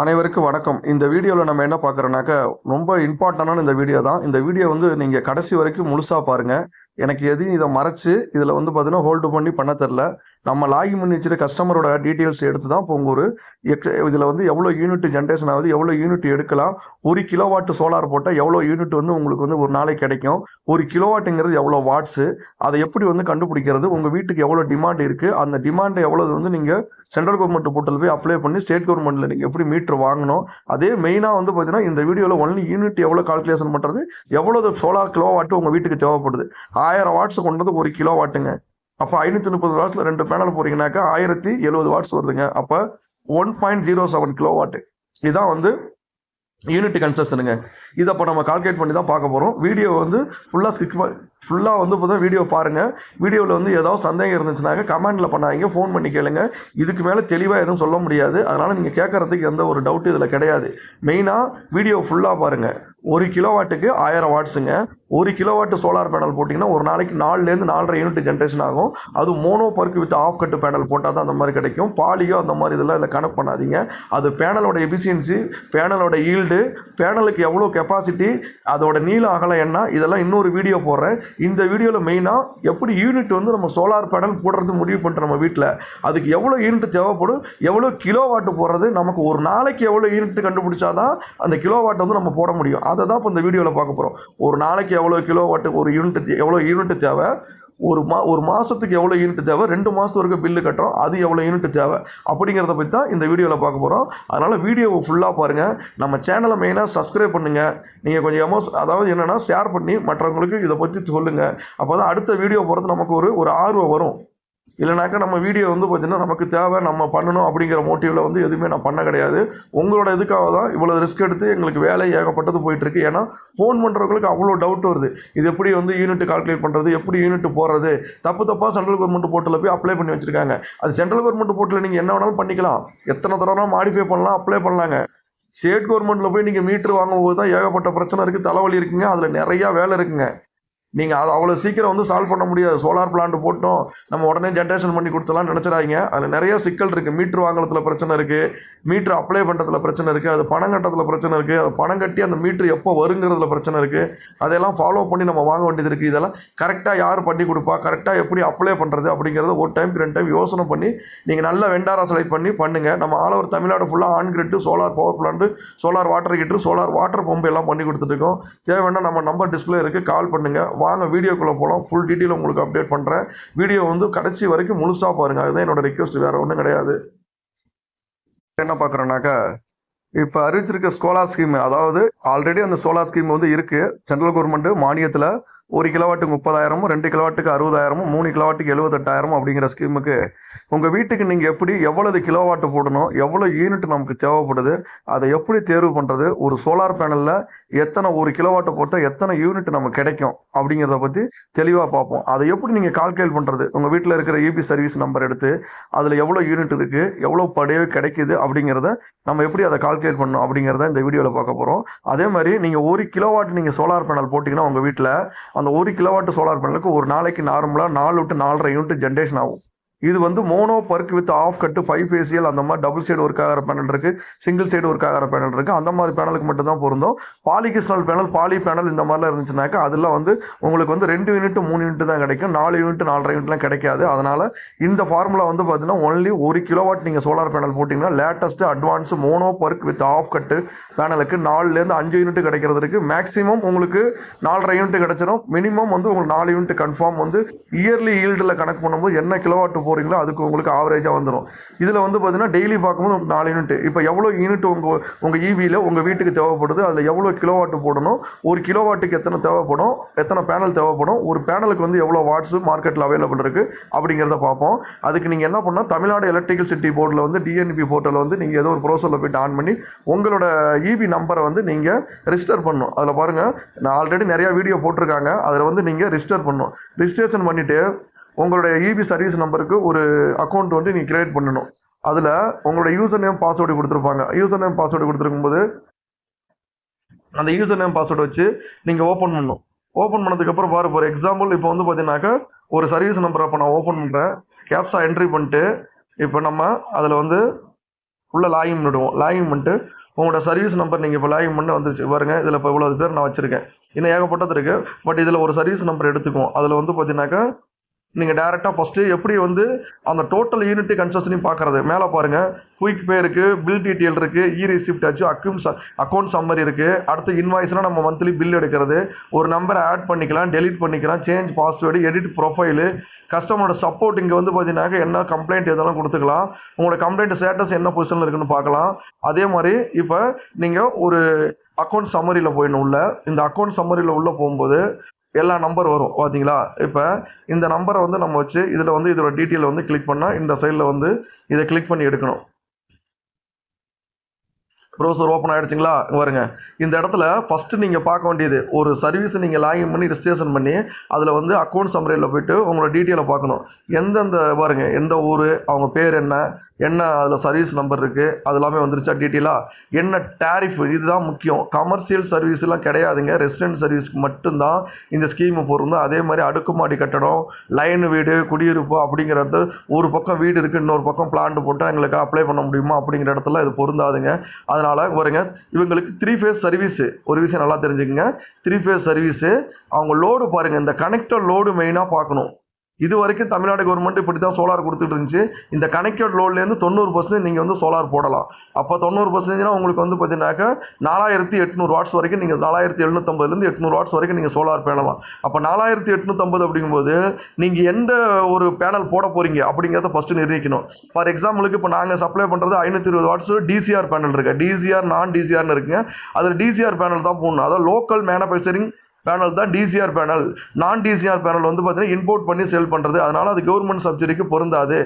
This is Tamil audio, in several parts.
அனைவருக்கும் வணக்கம். இந்த வீடியோவில் நம்ம என்ன பார்க்குறோம்னாக்கா, ரொம்ப இம்பார்ட்டண்டான இந்த வீடியோ தான். இந்த வீடியோ வந்து நீங்கள் கடைசி வரைக்கும் முழுசா பாருங்க. எனக்கு எதையும் இதை மறைச்சு இதில் வந்து பார்த்தீங்கன்னா ஹோல்டு பண்ணி பண்ண தெரில. நம்ம லாகின் பண்ணி வச்சுட்டு கஸ்டமரோட டீட்டெயில்ஸ் எடுத்து தான் இப்போ ஒரு இதில் வந்து எவ்வளோ யூனிட் ஜென்ரேஷன் ஆகுது, எவ்வளோ யூனிட் எடுக்கலாம், 1 கிலோவாட் சோலார் போட்டால் எவ்வளோ யூனிட் வந்து உங்களுக்கு வந்து ஒரு நாளைக்கு கிடைக்கும், 1 கிலோவாட்டுங்கிறது எவ்வளோ வாட்ஸு, அதை எப்படி வந்து கண்டுபிடிக்கிறது, உங்கள் வீட்டுக்கு எவ்வளோ டிமாண்ட் இருக்குது, அந்த டிமாண்ட் எவ்வளோ வந்து நீங்கள் சென்ட்ரல் கவர்மெண்ட் போர்ட்டல் போய் அப்ளை பண்ணி ஸ்டேட் கவர்மெண்ட்டில் நீங்கள் எப்படி மீட்டர் வாங்கணும். அதே மெயினாக வந்து பார்த்தீங்கன்னா இந்த வீடியோவில் ஒன்லி யூனிட் எவ்வளோ கால்குலேஷன் பண்ணுறது, எவ்வளோ சோலார் கிலோவாட்டு உங்கள் வீட்டுக்கு தேவைப்படுது. 1000 வாட்ஸ் கொண்டது 1 கிலோ வாட்டுங்க. அப்போ 530 வாட்ஸில் 2 பேனல் போறீங்கன்னாக்கா 1070 வாட்ஸ் வருதுங்க. அப்போ 1.07 கிலோ வாட்டு. இதான் வந்து யூனிட் கன்சப்ஷனுங்க. இதை இப்போ நம்ம கால்குலேட் பண்ணி தான் பார்க்க போகிறோம். வீடியோ வந்து ஃபுல்லாக வந்து இப்போ தான் வீடியோ பாருங்கள். வீடியோவில் வந்து ஏதாவது சந்தேகம் இருந்துச்சுனாக்க கமெண்டில் பண்ணாதீங்க, ஃபோன் பண்ணி கேளுங்க. இதுக்கு மேலே தெளிவாக எதுவும் சொல்ல முடியாது. அதனால் நீங்கள் கேட்குறதுக்கு எந்த ஒரு டவுட் இதில் கிடையாது. மெயினாக வீடியோ ஃபுல்லாக பாருங்கள். 1 கிலோவாட்டுக்கு 1000 வாட்ஸுங்க. 1 கிலோவாட் சோலார் பேனல் போட்டிங்கன்னா ஒரு நாளைக்கு 4லேருந்து 4.5 யூனிட் ஜென்ரேஷன் ஆகும். அது mono PERC with half cut panel போட்டால் தான் அந்த மாதிரி கிடைக்கும். பாலியோ அந்த மாதிரி இதெல்லாம் இதில் கனெக்ட் பண்ணாதீங்க. அது பேனலோட எஃபிஷியன்சி, பேனலோட ஈல்டு, பேனலுக்கு எவ்வளோ கெப்பாசிட்டி, அதோட நீள அகலம் என்ன, இதெல்லாம் இன்னொரு வீடியோ போடுறேன். இந்த வீடியோவில் மெயினாக எப்படி யூனிட் வந்து நம்ம சோலார் பேனல் போடுறது முடிவு பண்ணுற நம்ம வீட்டில் அதுக்கு எவ்வளோ யூனிட் தேவைப்படும், எவ்வளோ கிலோ வாட்டு போடுறது, நமக்கு ஒரு நாளைக்கு எவ்வளோ யூனிட் கண்டுபிடிச்சாதான் அந்த கிலோ வாட் வந்து நம்ம போட முடியும். அதை தான் இப்போ இந்த வீடியோவில் பார்க்க போகிறோம். ஒரு நாளைக்கு எவ்வளோ கிலோ வாட்டு, ஒரு யூனிட் எவ்வளோ யூனிட் தேவை, ஒரு மாதத்துக்கு எவ்வளோ யூனிட் தேவை, 2 மாதத்து வரைக்கும் பில்லு கட்டுறோம், அது எவ்வளோ யூனிட் தேவை அப்படிங்கிறத பற்றி தான் இந்த வீடியோவில் பார்க்க போகிறோம். அதனால் வீடியோவை ஃபுல்லாக பாருங்கள். நம்ம சேனலை மெயினாக சப்ஸ்கிரைப் பண்ணுங்கள். நீங்கள் கொஞ்சம் அதாவது என்னென்னா ஷேர் பண்ணி மற்றவங்களுக்கு இதை பற்றி சொல்லுங்கள். அப்போ தான் அடுத்த வீடியோ போகிறது நமக்கு ஒரு ஆர்வம் வரும். இல்லைனாக்கா நம்ம வீடியோ வந்து பார்த்தீங்கன்னா நமக்கு தேவை, நம்ம பண்ணணும் அப்படிங்கிற மோட்டிவில் வந்து எதுவுமே நான் பண்ண கிடையாது. உங்களோட இதுக்காக தான் இவ்வளோ ரிஸ்க் எடுத்து எங்களுக்கு வேலை ஏகப்பட்டது போயிட்டுருக்கு. ஏன்னா ஃபோன் பண்ணுறவங்களுக்கு அவ்வளோ டவுட் வருது. இது எப்படி வந்து யூனிட் கால்குலேட் பண்ணுறது, எப்படி யூனிட் போடுறது, தப்பாக சென்ட்ரல் கவர்மெண்ட் போர்ட்டலில் போய் அப்ளை பண்ணி வச்சுருக்காங்க. அது சென்ட்ரல் கவர்மெண்ட் போர்ட்டலில் நீங்கள் என்ன வேணாலும் பண்ணிக்கலாம், எத்தனை தடவை மாடிஃபை பண்ணலாம், அப்ளை பண்ணலாங்க. ஸ்டேட் கவர்மெண்ட்டில் போய் நீங்கள் மீட்ரு வாங்கும்போது தான் ஏகப்பட்ட பிரச்சனை இருக்குது, தலைவலி இருக்குங்க, அதில் நிறையா வேலை இருக்குங்க. நீங்கள் அதை அவ்வளோ சீக்கிரம் வந்து சால்வ் பண்ண முடியாது. சோலார் பிளான்ட் போட்டோம் நம்ம உடனே ஜென்ரேஷன் பண்ணி கொடுத்தலாம் நினச்சிடாதீங்க. அதில் நிறைய சிக்கல் இருக்குது. மீட்ரு வாங்குறதுல பிரச்சனை இருக்குது, மீட்ரு அப்ளை பண்ணுறதுல பிரச்சனை இருக்குது, அது பணம் கட்டுறதுல பிரச்சனை இருக்குது, அது பணம் கட்டி அந்த மீட்ரு எப்போ வருங்கிறதுல பிரச்சனை இருக்குது. அதெல்லாம் ஃபாலோ பண்ணி நம்ம வாங்க வேண்டியது இருக்குது. இதெல்லாம் கரெக்டாக யார் பண்ணி கொடுப்பா, கரெக்டாக எப்படி அப்ளை பண்ணுறது அப்படிங்கிறத ஒரு டைமுக்கு 2 டைம் யோசனை பண்ணி நீங்கள் நல்ல வெண்டாராக செலக்ட் பண்ணுங்கள். நம்ம ஆல் ஓவர் தமிழ்நாடு ஃபுல்லாக on grid, solar power plant, solar water heater, solar water pump எல்லாம் பண்ணி கொடுத்துட்ருக்கோம். தேவைன்னா நம்ம நம்பர் டிஸ்பிளே இருக்குது, கால் பண்ணுங்கள். வாங்க வீடியோக்குள்ளே போகலாம். ஃபுல் டீட்டெயில் உங்களுக்கு அப்டேட் பண்ணுறேன். வீடியோ வந்து கடைசி வரைக்கும் முழுசாக பாருங்கள். அதுதான் என்னோட ரிக்வெஸ்ட், வேறு ஒன்றும் கிடையாது. என்ன பார்க்குறேன்னாக்கா, இப்போ அறிவிச்சிருக்க சோலார் ஸ்கீம், அதாவது ஆல்ரெடி அந்த சோலார் ஸ்கீம் வந்து இருக்குது. சென்ட்ரல் கவர்மெண்ட்டு மானியத்தில் 1 கிலோவாட்டுக்கு 30,000, 2 கிலோவாட்டுக்கு 60,000, 3 கிலோவாட்டுக்கு 78,000 அப்படிங்கிற ஸ்கீமுக்கு உங்கள் வீட்டுக்கு நீங்கள் எப்படி எவ்வளவு கிலோவாட்டு போடணும், எவ்வளோ யூனிட் நமக்கு தேவைப்படுது, அதை எப்படி தேர்வு பண்ணுறது, ஒரு சோலார் பேனலில் எத்தனை 1 கிலோவாட்டு போட்டால் எத்தனை யூனிட் நமக்கு கிடைக்கும் அப்படிங்கிறத பற்றி தெளிவாக பார்ப்போம். அதை எப்படி நீங்கள் கால்குலேட் பண்ணுறது, உங்கள் வீட்டில் இருக்கிற இபி சர்வீஸ் நம்பர் எடுத்து அதில் எவ்வளோ யூனிட் இருக்குது, எவ்வளோ படையோ கிடைக்குது அப்படிங்கிறத நம்ம எப்படி அதை கால்குலேட் பண்ணணும் அப்படிங்கிறத இந்த வீடியோவில் பார்க்க போகிறோம். அதே மாதிரி நீங்கள் 1 கிலோவாட் நீங்கள் சோலார் பேனல் போட்டிங்கன்னா உங்கள் வீட்டில் அந்த 1 கிலோவாட் சோலார் பேனலுக்கு ஒரு நாளைக்கு நார்மலாக 4 to 4.5 யூனிட் ஜென்ரேஷன் ஆகும். இது வந்து mono PERC with half cut 5 facial அந்த மாதிரி டபுள் சைடு ஒர்க் ஆகிற பேனல் இருக்குது, சிங்கிள் சைடு ஒர்க் ஆகிற பேனல் இருக்குது. அந்த மாதிரி பேனலுக்கு மட்டும் தான் பொருந்தும். பாலிகிறிஸ்டல் பேனல், பாலி பேனல் இந்த மாதிரிலாம் இருந்துச்சுனாக்கா அதெல்லாம் வந்து உங்களுக்கு வந்து 2 யூனிட் 3 யூனிட் தான் கிடைக்கும், 4 யூனிட் 4.5 யூனிட்லாம் கிடைக்காது. அதனால் இந்த ஃபார்முலா வந்து பார்த்தீங்கன்னா ஒன்லி 1 கிலோவாட் நீங்கள் சோலார் பேனல் போட்டிங்கன்னா latest advance mono PERC with half cut பேனலுக்கு 4லேருந்து 5 யூனிட் கிடைக்கிறதுக்கு மேக்ஸிமம் உங்களுக்கு 4.5 யூனிட் கிடைச்சிடும். மினிமம் வந்து உங்களுக்கு 4 யூனிட் கன்ஃபார்ம் வந்து இயர்லி ஈல்டில் கனெக்ட் பண்ணும்போது என்ன கிலோவாட் போகிறீங்களோ அதுக்கு உங்களுக்கு ஆவரேஜாக வந்துடும். இதில் வந்து பார்த்தீங்கன்னா டெய்லி பார்க்கும்போது உங்களுக்கு 4 யூனிட், இப்போ எவ்வளோ யூனிட் உங்கள் ஈவியில் உங்கள் வீட்டுக்கு தேவைப்படுது, அதில் எவ்வளோ கிலோவாட்டு போடணும், 1 கிலோவாட்டுக்கு எத்தனை தேவைப்படும், எத்தனை பேனல் தேவைப்படும், ஒரு பேனலுக்கு வந்து எவ்வளோ வாட்ஸு மார்க்கெட்டில் அவைலபிள் இருக்குது அப்படிங்கிறத பார்ப்போம். அதுக்கு நீங்கள் என்ன பண்ணால் தமிழ்நாடு எலக்ட்ரிக்கல் சிட்டி போர்டில் வந்து டிஎன்பி போர்ட்டலில் வந்து நீங்கள் ஏதோ ஒரு ப்ரோசரில் போய்ட்டு ஆன் பண்ணி உங்களோட இபி நம்பரை வந்து நீங்கள் ரிஜிஸ்டர் பண்ணணும். அதில் பாருங்கள், நான் ஆல்ரெடி நிறையா வீடியோ போட்டிருக்காங்க, அதில் வந்து நீங்கள் ரிஜிஸ்டர் பண்ணணும். ரிஜிஸ்ட்ரேஷன் பண்ணிவிட்டு உங்களுடைய இபி சர்வீஸ் நம்பருக்கு ஒரு அக்கௌண்ட் வந்து நீங்கள் கிரியேட் பண்ணணும். அதில் உங்களோட யூசர் நேம் பாஸ்வேர்டு கொடுத்துருப்பாங்க. யூசர் நேம் பாஸ்வேர்டு கொடுத்துருக்கும்போது அந்த யூசர் நேம் பாஸ்வேர்டு வச்சு நீங்கள் ஓப்பன் பண்ணணும். ஓப்பன் பண்ணதுக்கப்புறம் ஃபார் எக்ஸாம்பிள் இப்போ வந்து பார்த்தீங்கன்னாக்கா ஒரு சர்வீஸ் நம்பரை இப்போ நான் ஓப்பன் பண்ணுறேன். கேப்ஸா என்ட்ரி பண்ணிட்டு இப்போ நம்ம அதில் வந்து உள்ள லாகின் பண்ணிடுவோம். லாகின் பண்ணிட்டு உங்களோட சர்வீஸ் நம்பர் நீங்கள் இப்போ லாகின் பண்ண வந்துருச்சு பாருங்கள். இதில் இப்போ இவ்வளோ பேர் நான் வச்சுருக்கேன். இன்னும் ஏகப்பட்டது இருக்குது. பட் இதில் ஒரு சர்வீஸ் நம்பர் எடுத்துக்குவோம். அதில் வந்து பார்த்தீங்கன்னாக்கா நீங்கள் டேரெக்டாக ஃபஸ்ட்டு எப்படி வந்து அந்த டோட்டல் யூனிட் கன்சஷனையும் பார்க்குறது. மேலே பாருங்கள், குயிக் பே இருக்குது, பில் டீட்டெயில் இருக்குது, இ ரிசிப்ட் ஆச்சு, அக்கௌண்ட் சம்மரி இருக்குது. அடுத்து இன்வாய்ஸ்னால் நம்ம மந்த்லி பில் எடுக்கிறது, ஒரு நம்பரை ஆட் பண்ணிக்கலாம், டெலிட் பண்ணிக்கலாம், சேஞ்ச் பாஸ்வேர்டு, எடிட் ப்ரொஃபைலு, கஸ்டமரோட சப்போர்ட். இங்கே வந்து பார்த்தீங்கன்னாக்கா என்ன கம்ப்ளைண்ட் எதெல்லாம் கொடுத்துக்கலாம், உங்களோட கம்ப்ளைண்ட் ஸ்டேட்டஸ் என்ன பொசிஷனில் இருக்குன்னு பார்க்கலாம். அதே மாதிரி இப்போ நீங்கள் ஒரு அக்கௌண்ட் சம்மரியில் போயிடணும். உள்ள இந்த அக்கௌண்ட் சம்மரியில் உள்ளே போகும்போது எல்லா நம்பர் வரும் பார்த்தீங்களா. இப்போ இந்த நம்பரை வந்து நம்ம வச்சு இதில் வந்து இதோட டீட்டெயில் வந்து கிளிக் பண்ணால் இந்த சைடில் வந்து இதை கிளிக் பண்ணி எடுக்கணும். ப்ரௌசர் ஓப்பன் ஆகிடுச்சிங்களா. வருங்க, இந்த இடத்துல ஃபஸ்ட்டு நீங்கள் பார்க்க வேண்டியது ஒரு சர்வீஸை நீங்கள் லாகின் பண்ணி ரிஜிஸ்ட்ரேஷன் பண்ணி அதில் வந்து அக்கௌண்ட் சம்மரியில் போய்ட்டு உங்களோட டீட்டெயிலை பார்க்கணும். எந்தெந்த பாருங்க, எந்த ஊர், அவங்க பேர் என்ன, அதில் சர்வீஸ் நம்பர் இருக்குது, அது எல்லாமே வந்துருச்சா டீட்டெயிலாக. என்ன டேரிஃப், இதுதான் முக்கியம். கமர்ஷியல் சர்வீஸ்லாம் கிடையாதுங்க, ரெசிடென்ட் சர்வீஸ்க்கு மட்டும்தான் இந்த ஸ்கீமு பொருந்தும். அதே மாதிரி அடுக்குமாடி கட்டடம், லைன் வீடு, குடியிருப்பு அப்படிங்கிறது ஒரு பக்கம் வீடு இருக்குது, இன்னொரு பக்கம் பிளான்ட் போட்டு எங்களுக்கு அப்ளை பண்ண முடியுமா அப்படிங்கிற இடத்துல இது பொருந்தாதுங்க. அதனால் வருங்க, இவங்களுக்கு 3 ஃபேஸ் சர்வீஸு. ஒரு விஷயம் நல்லா தெரிஞ்சுக்கங்க, 3 ஃபேஸ் சர்வீஸு. அவங்க லோடு பாருங்கள், இந்த கனெக்டட் லோடு மெயினாக பார்க்கணும். இது வரைக்கும் தமிழ்நாடு கவர்மெண்ட் இப்படி தான் சோலார் கொடுத்துட்டு இருந்துச்சு. இந்த கனெக்டட் லோட்லேருந்து 90% நீங்கள் வந்து சோலார் போடலாம். அப்போ 90%னா உங்களுக்கு வந்து பார்த்தீங்கன்னாக்கா 4800 வாட்ஸ் வரைக்கும் நீங்கள் 4750லேருந்து 800 வாட்ஸ் வரைக்கும் நீங்கள் சோலார் பேனலாம். அப்போ 4850 அப்படிங்கும்போது நீங்கள் எந்த ஒரு பேனல் போட போகிறீங்க அப்படிங்கிறத ஃபஸ்ட்டு நிர்ணயிக்கணும். ஃபார் எக்ஸாம்பிளுக்கு இப்போ நாங்கள் சப்ளை பண்ணுறது 520 வாட்ஸ் டிசிஆர் பேனல் இருக்குது. டிசிஆர் நான் டிசிஆர்னு இருக்குங்க. அதில் டிசிஆர் பேனல் தான் போடணும். அதாவது லோக்கல் மேனுஃபேக்சரிங் பேனல் தான் டிசிஆர் பேனல். நான் டிசிஆர் பேனல் வந்து பார்த்தீங்கன்னா இம்போர்ட் பண்ணி சேல் பண்ணுறது. அதனால் அது கவர்மெண்ட் சப்சிடிக்கு பொருந்தாது.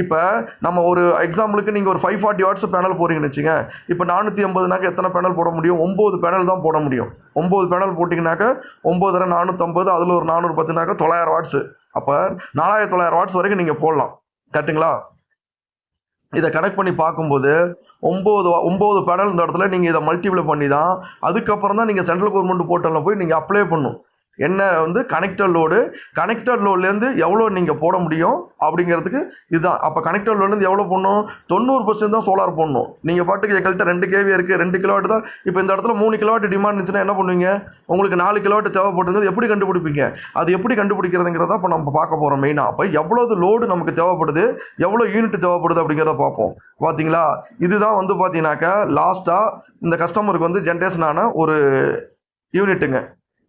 இப்போ நம்ம ஒரு எக்ஸாம்பிளுக்கு நீங்கள் ஒரு 540 வாட்ஸ் பேனல் போகிறீங்கன்னு வச்சுங்க. இப்போ 480னாக்க எத்தனை பேனல் போட முடியும்? 9 பேனல் தான் போட முடியும். 9 பேனல் போட்டிங்கனாக்கா 9 450, அதில் ஒரு 410னாக்கா 900 வாட்ஸு. அப்போ 4900 வாட்ஸ் வரைக்கும் நீங்கள் போடலாம். கரெக்டுங்களா? இதை கனெக்ட் பண்ணி பார்க்கும்போது 9 பேனல் இந்த இடத்துல நீங்கள் இதை மல்டிப்ளை பண்ணி தான் அதுக்கப்புறம் தான் நீங்கள் சென்ட்ரல் கவர்மெண்ட் போர்ட்டலில் போய் நீங்கள் அப்ளை பண்ணணும். என்ன வந்து கனெக்டட் லோட்லேருந்து எவ்வளோ நீங்கள் போட முடியும் அப்படிங்கிறதுக்கு இதுதான். அப்போ கனெக்டட் லோட்லேருந்து எவ்வளோ போடணும்? 90% தான் சோலார் போடணும். நீங்கள் பாட்டுக்கு எங்கள்கிட்ட 2 kV இருக்குது, 2 கிலோவாட் தான். இப்போ இந்த இடத்துல 3 கிலோவாட் டிமாண்ட் இருந்துச்சுன்னா என்ன பண்ணுவீங்க? உங்களுக்கு 4 கிலோவாட் தேவைப்படுறது எப்படி கண்டுபிடிப்பீங்க? அது எப்படி கண்டுபிடிக்கிறதுங்கிறத இப்போ நம்ம பார்க்க போகிறோம் மெயினாக. அப்போ எவ்வளவு லோடு நமக்கு தேவைப்படுது, எவ்வளோ யூனிட் தேவைப்படுது அப்படிங்கிறத பார்ப்போம். பார்த்தீங்களா, இதுதான் வந்து பார்த்தீங்கன்னாக்கா லாஸ்ட்டாக இந்த கஸ்டமருக்கு வந்து ஜென்ரேஷன் ஆன ஒரு யூனிட்டுங்க.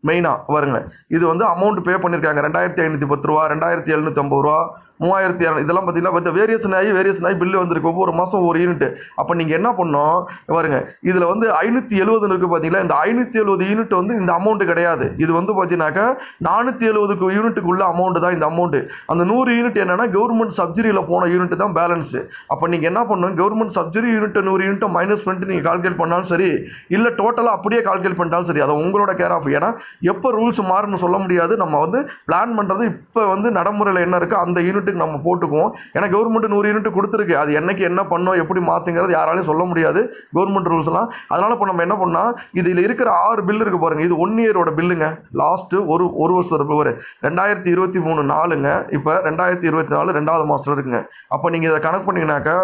மெயினாக வருங்க, இது வந்து அமௌண்ட் பே பண்ணியிருக்காங்க 2510 ரூபா, 2750 ரூபா, 3200. இதெல்லாம் பார்த்தீங்கன்னா வேரியேஷன் ஆகி பில்லு வந்திருக்கு ஒவ்வொரு மாதம் ஒரு யூனிட். அப்போ நீங்கள் என்ன பண்ணோம் பாருங்க, இதில் வந்து 570 இருக்குது பார்த்தீங்களா. இந்த 570 யூனிட் வந்து இந்த அமௌண்ட்டு கிடையாது. இது வந்து பார்த்தீங்கன்னாக்கா 470 யூனிட்டுக்கு உள்ள அமௌண்ட் தான் இந்த அமௌண்ட்டு. அந்த 100 யூனிட் என்னன்னா கவர்மெண்ட் சப்சிடியில் போன யூனிட் தான் பேலன்ஸு. அப்போ நீங்கள் என்ன பண்ணணும், கவர்மெண்ட் சப்சிடி யூனிட் 100 யூனிட்டை மைனஸ் பண்ணிட்டு நீங்கள் கால்குலேட் பண்ணாலும் சரி, இல்லை டோட்டலாக அப்படியே கால்குலேட் பண்ணிட்டாலும் சரி, அதை உங்களோட கேர் ஆஃப். ஏன்னா எப்போ ரூல்ஸ் மாறுன்னு சொல்ல முடியாது. நம்ம வந்து பிளான் பண்ணுறது இப்போ வந்து நடைமுறையில் என்ன இருக்குது அந்த யூனிட் நம்ம போட்டுக்குவோம். ஏன்னா கவர்மெண்ட் 100 யூனிட் கொடுத்துருக்கு. அது என்னைக்கு என்ன பண்ணோம், எப்படி மாற்றுங்கிறது யாராலையும் சொல்ல முடியாது, கவர்மெண்ட் ரூல்ஸ்லாம். அதனால இப்போ நம்ம என்ன பண்ணால், இதில் இருக்கிற 6 பில் இருக்கு பாருங்க, இது 1 இயரோட பில்லுங்க. லாஸ்ட்டு ஒரு வருஷம் ஒரு 2023 நாளுங்க. இப்போ 2024 2வது மாதத்தில் இருக்குங்க. அப்போ நீங்கள் இதை கனெக்ட் பண்ணிங்கனாக்கா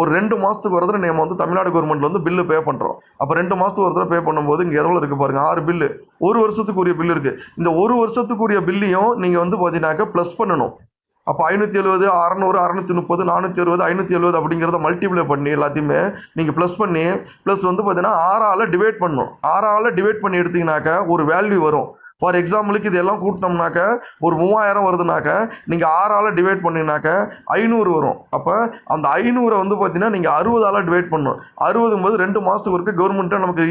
ஒரு 2 மாதத்துக்கு ஒரு தடவை நம்ம வந்து தமிழ்நாடு கவர்மெண்ட்ல வந்து பில்லு பே பண்ணுறோம். அப்போ 2 மாதத்துக்கு ஒரு தடவை பே பண்ணும்போது இங்கே எவ்வளோ இருக்குது பாருங்க, 6 பில்லு. ஒரு வருஷத்துக்குரிய பில் இருக்குது. இந்த ஒரு வருஷத்துக்குரிய பில்லையும் நீங்கள் வந்து பார்த்தீங்கன்னாக்கா ப்ளஸ் பண்ணணும். அப்போ 570, 600, 630, 460, 570 அப்படிங்கிறத மல்டிப்ளை பண்ணி எல்லாத்தையுமே நீங்கள் ப்ளஸ் பண்ணி ப்ளஸ் வந்து பார்த்தீங்கன்னா 6ஆல் டிவைட் பண்ணணும். 6ஆல் டிவைட் பண்ணி எடுத்தீங்கன்னாக்கா ஒரு வேல்யூ வரும். ஃபார் எக்ஸாம்பிளுக்கு இதெல்லாம் கூட்டினோம்னாக்கா ஒரு 3000 வருதுனாக்கா நீங்கள் 6ஆல் டிவைட் பண்ணிங்கனாக்கா 500 வரும். அப்போ அந்த 500 வந்து பார்த்தீங்கன்னா நீங்கள் 60ஆல் டிவைட் பண்ணணும். 60 2 மாதத்துக்கு வரைக்கும் கவர்மெண்ட்டை நமக்கு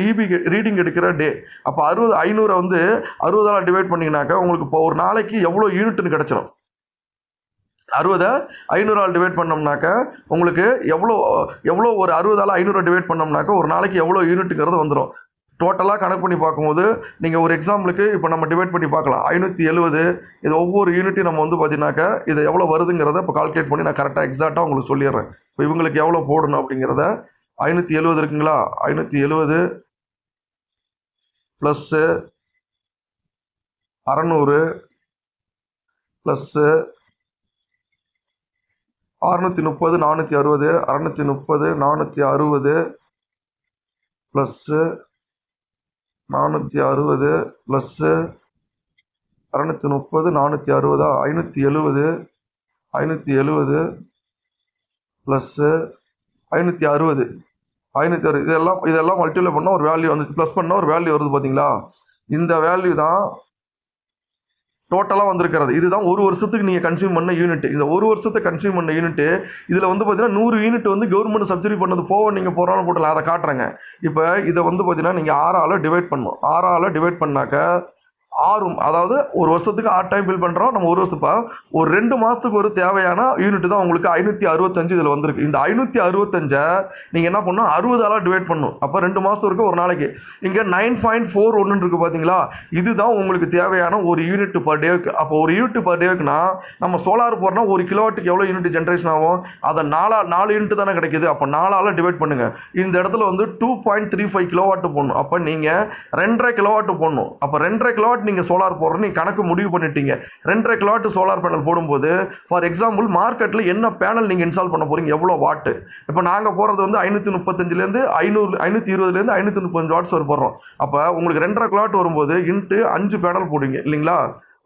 ரீடிங் எடுக்கிற டே. அப்போ 500 வந்து 60ஆல் டிவைட் பண்ணிங்கனாக்கா உங்களுக்கு இப்போ ஒரு நாளைக்கு எவ்வளோ யூனிட்னு கிடச்சிடும். 60 500ஆல் டிவைட் பண்ணோம்னாக்கா உங்களுக்கு எவ்வளோ ஒரு 60ஆல் 500 டிவைட் பண்ணோம்னாக்கா ஒரு நாளைக்கு எவ்வளோ யூனிட்டுங்கிறது வந்துடும். டோட்டலாக கனெக்ட் பண்ணி பார்க்கும்போது நீங்கள் ஒரு எக்ஸாம்பிளுக்கு இப்போ நம்ம டிவைட் பண்ணி பார்க்கலாம். 570 இது ஒவ்வொரு யூனிட்டையும் நம்ம வந்து பார்த்தீங்கன்னாக்கா இது எவ்வளோ வருதுங்கிறத இப்போ கால்குலேட் பண்ணி நான் கரெக்டாக எக்ஸாக்டாக உங்களுக்கு சொல்லிடுறேன். இப்போ இவங்களுக்கு எவ்வளோ போடணும் அப்படிங்கிறத 570 இருக்குங்களா, 570 plus 600 plus 630 460 630 460 plus 460 plus 630 460 570 570 plus 560 இதெல்லாம் மல்டிப்ளை பண்ணால் ஒரு வேல்யூ வந்து ப்ளஸ் பண்ணால் ஒரு வேல்யூ வருது பார்த்தீங்களா? இந்த வேல்யூ தான் டோட்டலாக வந்திருக்கிறது. இதுதான் ஒரு வருஷத்துக்கு நீங்கள் கன்சியூம் பண்ண யூனிட். இந்த ஒரு வருஷத்தை கன்சியூம் பண்ண யூனிட் இதில் வந்து பார்த்தீங்கன்னா 100 யூனிட் வந்து கவர்மெண்ட் சப்சிடி பண்ணது போக நீங்கள் போகிறாலும் போட்டலாம். அதை காட்டுறேங்க. இப்போ இதை வந்து பார்த்தீங்கன்னா நீங்கள் 6ஆல் டிவைட் பண்ணணும். 6ஆல் டிவைட் பண்ணாக்க 6, அதாவது ஒரு வருஷத்துக்கு 6 டைம் பில் பண்ணுறோம். நம்ம ஒரு வருஷத்துக்கு ஒரு 2 மாதத்துக்கு ஒரு தேவையான யூனிட் தான் உங்களுக்கு 565 இதில் வந்திருக்கு. இந்த 565 நீங்கள் என்ன பண்ணணும், 60ஆல் டிவைட் பண்ணணும். அப்போ 2 மாதம் இருக்குது ஒரு நாளைக்கு. இங்கே 9.41 இருக்குது பார்த்தீங்களா? இதுதான் உங்களுக்கு தேவையான ஒரு யூனிட் பர் டேவுக்கு. அப்போ ஒரு யூனிட் பர் டேவுக்குனா நம்ம சோலார் போகிறோம்னா 1 கிலோவாட்டுக்கு எவ்வளோ யூனிட் ஜென்ரேஷன் ஆகும்? அதை 4 யூனிட் தானே கிடைக்குது. அப்போ 4ஆல் டிவைட் பண்ணுங்கள். இந்த இடத்துல வந்து 2.35 கிலோவாட்டு போடணும். அப்போ நீங்கள் 2.5 கிலோவாட்டு போடணும். அப்போ 2.5 கிலோவாட் நீங்கள் சோலார் போடுறோம், நீங்கள் கணக்கு முடிவு பண்ணிட்டீங்க. 2.5 கிலோவாட் சோலார் பேனல் போடும்போது ஃபார் எக்ஸாம்பிள் மார்க்கெட்டில் என்ன பேனல் நீங்கள் இன்ஸ்டால் பண்ண போகிறீங்க, எவ்வளோ வாட்டு? இப்போ நாங்கள் போகிறது வந்து 535லேருந்து 520லேருந்து 535 வாட்ஸ் வரை போடுறோம். அப்போ உங்களுக்கு 2.5 கிலோவாட் வரும்போது இன்ட்டு 5 பேனல் போடுவீங்க இல்லைங்களா?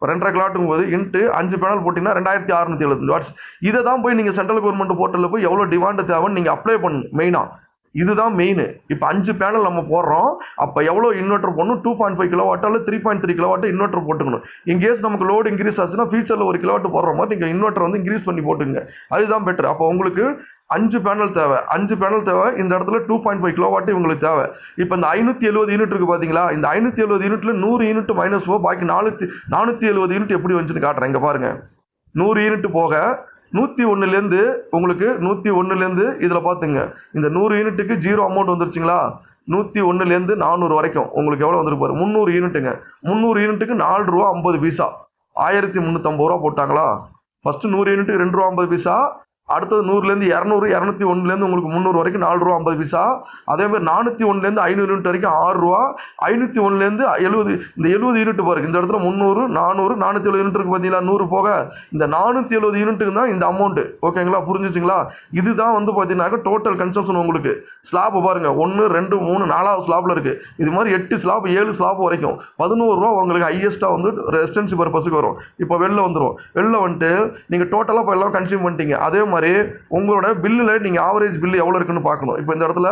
2.5 கிலோவாட்டுங்கும் போது இன்ட்டு 5 பேனல் போட்டிங்கன்னா 2675 வாட்ஸ். இதை தான் போய் நீங்கள் சென்ட்ரல் கவர்மெண்ட் போர்ட்டலில் போய் எவ்வளோ டிமாண்டு தேவைன்னு நீங்கள் அப்ளை பண்ணணும். மெயினாக இதுதான் மெயின். இப்போ 5 பேனல் நம்ம போடுறோம். அப்போ எவ்வளோ இன்வெர்டர் போடணும்? 2.5 கிலோவாட் அல்லது 3.3 கிலோவாட் இன்வெர்டர் போட்டுக்கணும். இன்கேஸ் நமக்கு லோடு இன்க்ரீஸ் ஆச்சுன்னா ஃபியூச்சரில் 1 கிலோவாட் போடுற மாதிரி நீங்கள் இன்வெர்டர் வந்து இன்க்ரீஸ் பண்ணி போட்டுங்க. அதுதான் பெட்டர். அப்போ உங்களுக்கு 5 பேனல் தேவை. 5 பேனல் தேவை. இந்த இடத்துல 2.5 கிலோவாட் இவங்களுக்கு தேவை. இப்போ இந்த 570 யூனிட் இருக்குது பார்த்தீங்களா? இந்த 570 யூனிட்ல 100 யூனிட் மைனஸ் போக பாக்கி 470 யூனிட் எப்படி வந்துச்சுன்னு காட்டுறேன். இங்கே பாருங்கள். 100 யூனிட் போக 101லேருந்து உங்களுக்கு 101லேருந்து இதில் பார்த்துங்க. இந்த 100 யூனிட்டுக்கு 0 அமௌண்ட் வந்துருச்சுங்களா? 101லேருந்து 400 வரைக்கும் உங்களுக்கு எவ்வளோ வந்துருப்பாரு? 300 யூனிட்டுங்க. 300 யூனிட்டுக்கு 4 ரூபா 50 பைசா. 1350 ரூபா போட்டாங்களா? ஃபஸ்ட்டு 100 யூனிட்டுக்கு 2 ரூபா 50 பைசா. அடுத்தது 100லேருந்து 200, 201லேருந்து உங்களுக்கு 300 வரைக்கும் 4 ரூபா 50 பைசா. அதேமாதிரி 401லேருந்து 500 யூனிட் வரைக்கும் 6 ரூபா. 501லேருந்து 70, இந்த 70 யூனிட் பாருங்க. இந்த இடத்துல 300, 400, 470 யூனிட் இருக்குது பார்த்தீங்களா? 100 போக இந்த 470 யூனிட்டுக்கு தான் இந்த அமௌண்ட்டு. ஓகேங்களா? புரிஞ்சிச்சிங்களா? இதுதான் வந்து பார்த்தீங்கன்னாக்க டோட்டல் கன்சம்ஷன் உங்களுக்கு. ஸ்லாப் பாருங்கள், 1, 2, 3, 4வது ஸ்லாப்பில் இருக்குது. இது மாதிரி 8 ஸ்லாப் 7 ஸ்லாப் வரைக்கும் 11 ரூபா உங்களுக்கு ஹையஸ்ட்டாக வந்து ரெசிடென்சி பர்பஸுக்கு வரும். இப்போ வெளில வந்துடும். வெளில வந்துட்டு நீங்கள் டோட்டலாக இப்போ எல்லாம் கன்சியூம் பண்ணிட்டீங்க. அதே மாதிரி உங்களோட பில்லில் நீங்கள் ஆவரேஜ் பில் எவ்வளோ இருக்குன்னு பார்க்கணும். இப்போ இந்த இடத்துல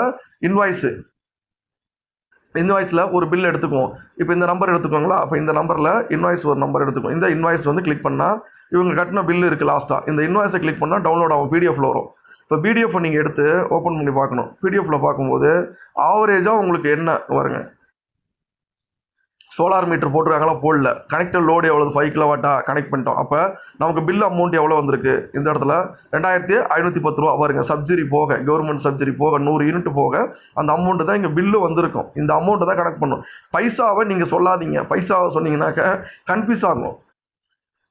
இன்வாய்ஸில் ஒரு பில் எடுத்துக்குவோம். இப்போ இந்த நம்பர் எடுத்துக்கோங்களா? அப்போ இந்த நம்பரில் இன்வாய்ஸ் ஒரு நம்பர் எடுத்துக்கும். இந்த இன்வாய்ஸ் வந்து கிளிக் பண்ணால் இவங்க கட்டின பில் இருக்குது லாஸ்ட்டாக. இந்த இன்வாய்ஸை கிளிக் பண்ணால் டவுன்லோட் ஆகும், பிடிஎஃப்ல வரும். இப்போ பிடிஎஃப் நீங்கள் எடுத்து ஓப்பன் பண்ணி பார்க்கணும். பிடிஎஃப்ல பார்க்கும்போது ஆவரேஜாக உங்களுக்கு என்ன வருங்க? சோலார் மீட்டர் போட்டிருக்காங்களா? போடல. கனெக்டட் லோடு எவ்வளோ? 5 கிலோவாட்டா கனெக்ட் பண்ணிட்டோம். அப்போ நமக்கு பில் அமௌண்ட் எவ்வளோ வந்திருக்கு? இந்த இடத்துல 2510 ரூபா பாருங்க. சப்சிடி போக, கவர்மெண்ட் சப்சிடி போக 100 யூனிட் போக அந்த அமௌண்ட்டு தான் இங்கே பில்லு வந்திருக்கும். இந்த அமௌண்ட்டை தான் கனெக்ட் பண்ணும். பைசாவை நீங்கள் சொல்லாதீங்க. பைசாவை சொன்னீங்கன்னாக்க கன்ஃபியூஸ் ஆகும்.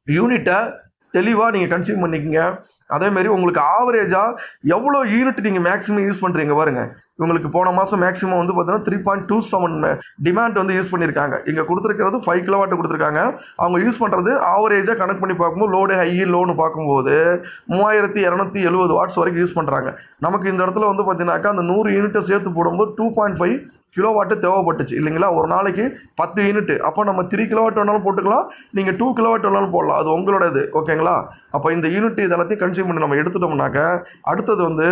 யூனிட்டை தெளிவாக நீங்கள் கன்சியூம் பண்ணிக்கங்க. அதேமாரி உங்களுக்கு ஆவரேஜாக எவ்வளோ யூனிட் நீங்கள் மேக்ஸிமம் யூஸ் பண்ணுறீங்க பாருங்கள். இவங்களுக்கு போன மாதம் மேக்ஸிமம் வந்து பார்த்தீங்கன்னா 3.27 டிமாண்ட் வந்து யூஸ் பண்ணியிருக்காங்க. இங்கே கொடுத்துருக்கிறது 5 கிலோவாட் கொடுத்துருக்காங்க. அவங்க யூஸ் பண்ணுறது ஆவரேஜாக கனெக்ட் பண்ணி பார்க்கும்போது லோடு ஹை லோன்னு பார்க்கும்போது 3270 வாட்ஸ் வரைக்கும் யூஸ் பண்ணுறாங்க. நமக்கு இந்த இடத்துல வந்து பார்த்தீங்கன்னாக்கா அந்த 100 யூனிட்டை சேர்த்து போடும்போது 2.5 கிலோவாட்டு தேவைப்பட்டுச்சு இல்லைங்களா? ஒரு நாளைக்கு 10 யூனிட். அப்போ நம்ம 3 கிலோவாட் வேணாலும் போட்டுக்கலாம், நீங்கள் 2 கிலோவாட் வேணாலும் போடலாம். அது உங்களோட இது. ஓகேங்களா? அப்போ இந்த யூனிட் இதெல்லாத்தையும் கன்சியூம் பண்ணி நம்ம எடுத்துட்டோம்னாக்க அடுத்தது வந்து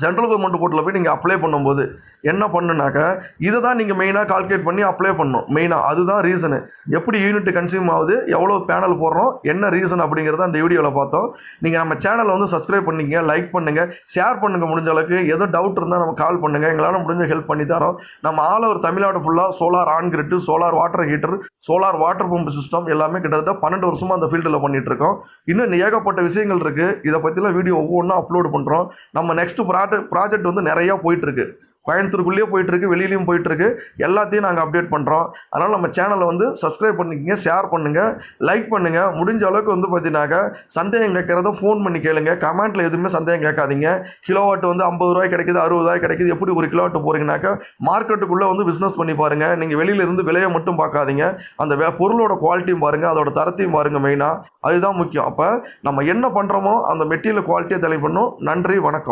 சென்ட்ரல் கவர்மெண்ட் போர்ட்டில் போய் நீங்கள் அப்ளை பண்ணும்போது என்ன பண்ணுனாக்க இதை தான் நீங்கள் மெயினாக கால்குலேட் பண்ணி அப்ளை பண்ணணும். மெயினாக அதுதான் ரீசனு. எப்படி யூனிட் கன்சியூம் ஆகுது, எவ்வளோ பேனல் போடுறோம், என்ன ரீசன் அப்படிங்கிறத அந்த வீடியோவில் பார்த்தோம். நீங்கள் நம்ம சேனலை வந்து சப்ஸ்கிரைப் பண்ணிங்க, லைக் பண்ணுங்கள், ஷேர் பண்ணுங்கள். முடிஞ்ச அளவுக்கு ஏதோ டவுட் இருந்தால் நம்ம கால் பண்ணுங்கள். எங்களால் முடிஞ்ச ஹெல்ப் பண்ணி தரோம். நம்ம ஆல் ஓவர் தமிழ்நாடு ஃபுல்லாக solar on grid, solar water heater, solar water pump system எல்லாமே கிட்டத்தட்ட 12 வருஷமாக அந்த ஃபீல்டில் பண்ணிகிட்டு இருக்கோம். இன்னும் ஏகப்பட்ட விஷயங்கள் இருக்குது. இதை பற்றிலாம் வீடியோ ஒவ்வொன்றா அப்லோட் பண்ணுறோம். நம்ம நெக்ஸ்ட் ப்ராஜெக்ட் வந்து நிறையா போயிட்டுருக்கு. கோயம்புத்தூருக்குள்ளேயே போயிட்டு இருக்கு, வெளியிலையும் போயிட்டு இருக்கு. எல்லாத்தையும் நாங்கள் அப்டேட் பண்ணுறோம். அதனால் நம்ம சேனலை வந்து சப்ஸ்கிரைப் பண்ணிக்கங்க, ஷேர் பண்ணுங்கள், லைக் பண்ணுங்கள். முடிஞ்ச அளவுக்கு வந்து பார்த்தீங்கன்னாக்கா சந்தேகம் கேட்குறத ஃபோன் பண்ணி கேளுங்க. கமெண்ட்டில் எதுவுமே சந்தேகம் கேட்காதீங்க. கிலோவாட் வந்து 50 ரூபாய் கிடைக்குது, 60 ரூபாய் கிடைக்குது, எப்படி ஒரு கிலோவாட் போகிறீங்கன்னாக்கா மார்க்கெட்டுக்குள்ளே வந்து பிஸ்னஸ் பண்ணி பாருங்கள். நீங்கள் வெளியிலேருந்து விலையை மட்டும் பார்க்காதீங்க, அந்த பொருளோட குவாலிட்டியும் பாருங்கள், அதோட தரத்தையும் பாருங்கள். மெயினாக அதுதான் முக்கியம். அப்போ நம்ம என்ன பண்ணுறோமோ அந்த மெட்டீரியல் குவாலிட்டியை தெளிவு பண்ணும். நன்றி, வணக்கம்.